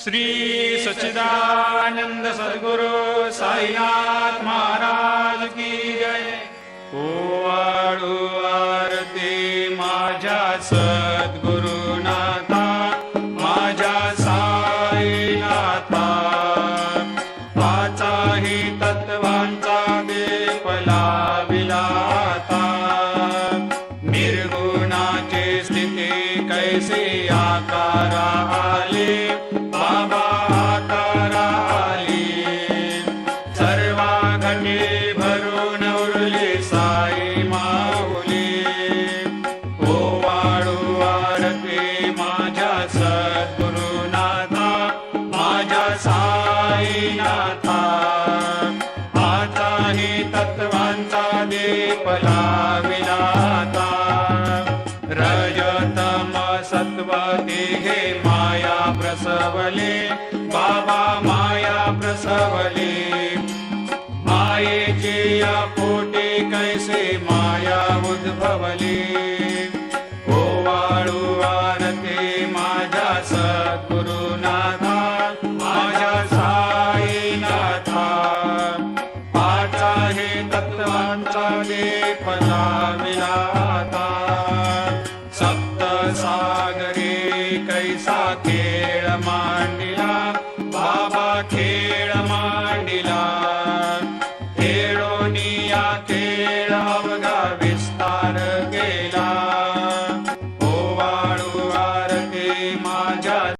श्री सच्चिदानंद सद्गुरु साईनाथ महाराज की जय। ओवाळू आरती माझ्या सद्गुरुनाथा, माझ्या साईनाथा, पाचाही तत्वांचा दीप लाविला आता। निर्गुणाची स्थिती कैसे आकारा आले, बाबा आकारा आली। सर्वा घटी भरून उरली साई माऊली। ओवाळू आरती माझ्या सद्गुरुनाथा, माझ्या साईनाथा, आताही तत्वांचा दीप लाविला आता। रजतम सत्व तिघे माया प्रसवले, बाबा माया प्रसवले। मायेची या पोटी कैसे माया उद्भवली। ओवाळू आरती माझ्या सद्गुरुनाथा, माझ्या साईनाथा, पाचाही तत्वांचा दीप लाविला आता।